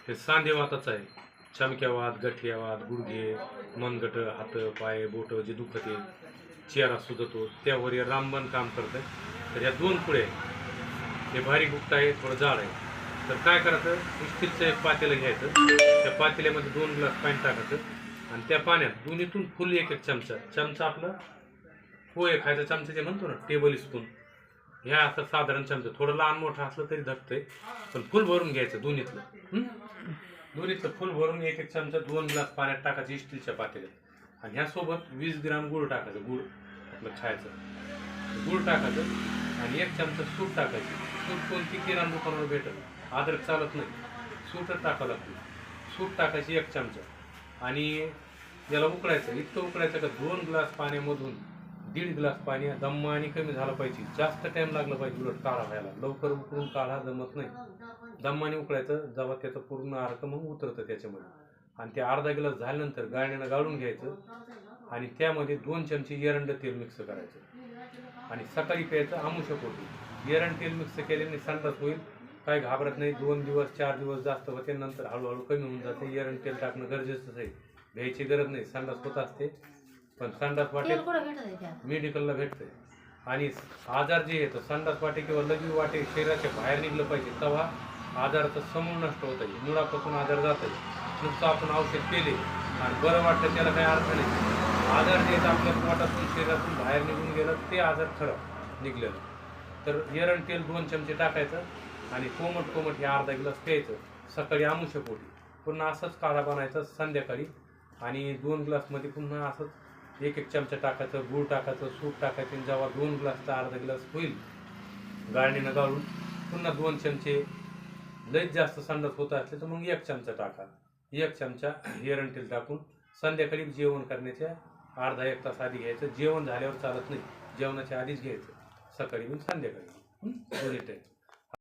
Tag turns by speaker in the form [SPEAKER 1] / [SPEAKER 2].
[SPEAKER 1] हे सांधेवाताच आहे. चमक्यावात, गठियावात, गुडघे, मनगट, हात, पाय, बोट जे दुखते, चेहरा सुजतो, त्यावर हे रामबाण काम करतं. तर या 2 पुढे हे बारीक गुप्त आहे, थोडं जाड आहे. तर काय करायचं, स्टीलचं एक पातेलं घ्यायचं, त्या पातेल्यामध्ये 2 ग्लास पाणी टाकायचं आणि त्या पाण्यात दोन्हीतून फुल एक चमचा आपलं पोहे खायचा चमचा जे म्हणतो ना, टेबल स्पून, ह्या असं साधारण चमचा, थोडं लहान मोठं असलं तरी धरतंय, पण फुल भरून घ्यायचं दोन्हीतलं. दोन्हीतलं फुल भरून एक चमचा 2 ग्लास पाण्यात टाकायचं स्टीलच्या पातेल्यात आणि ह्यासोबत 20 ग्राम गूळ टाकायचं. गूळ आपलं खायचं गूळ टाकायचं आणि 1 चमचा सूप टाकायची. सूप कोणती किराणा दुकानावर भेटल, अद्रक चालत नाही, सूपच टाकावं लागतं. सूप टाकायची 1 चमचा आणि याला उकळायचं. इतकं उकळायचं का 2 ग्लास पाण्यामधून 1.5 ग्लास पाणी दमाने कमी झालं पाहिजे. जास्त टाइम लागला पाहिजे उलट काढा व्हायला. लवकर उकळून काढा जमत नाही. दमाने उकळायचं. जेव्हा त्याचं पूर्ण अर्क मग उतरतं त्याच्यामध्ये आणि ते अर्धा ग्लास झाल्यानंतर गाळण्यानं गाळून घ्यायचं आणि त्यामध्ये 2 चमचे एरंड तेल मिक्स करायचं आणि सकाळी प्यायचं आमुषपोटी. एरंड तेल मिक्स केल्याने संडास होईल, काय घाबरत नाही. 2 दिवस 4 दिवस जास्त होते, नंतर हळूहळू कमी होऊन जाते. एरंड तेल टाकणं गरजेचंच आहे. घ्यायची गरज नाही, संडास होत असते, पण संडास वाटे मेडिकलला भेटतंय. आणि आजार जे येतं संडास वाटे किंवा लघवी वाटे शरीराच्या बाहेर निघलं पाहिजे, तेव्हा आजाराचा समूळ नष्ट होत आहे, मुळापासून आजार जात आहे. नुसतं आपण औषध केले आणि बरं वाटतं त्याला काही अर्थ नाही. आजार जे येतं आपल्या पोटातून शरीरातून बाहेर निघून गेलं ते आजार खरं निघलेलं. तर एरंड तेल 2 चमचे टाकायचं आणि कोमट हे अर्धा ग्लास प्यायचं सकाळी आमुषपोटी. पुन्हा असंच काढा बनायचा संध्याकाळी आणि 2 ग्लासमध्ये पुन्हा असंच 1 चमचा टाकायचं, गूळ टाकायचं, सूप टाकायचं. जेव्हा 2 ग्लासचा अर्धा ग्लास होईल गाळणीनं गाळून, पुन्हा 2 चमचे. लईच जास्त संडास होत असले तर मग 1 चमचा टाका. 1 चमचा एरंड तेल टाकून संध्याकाळी जेवण करण्याच्या अर्धा 1 तास आधी घ्यायचं. जेवण झाल्यावर चालत नाही, जेवणाच्या आधीच घ्यायचं, सकाळी आणि संध्याकाळी दोन्ही टाईम.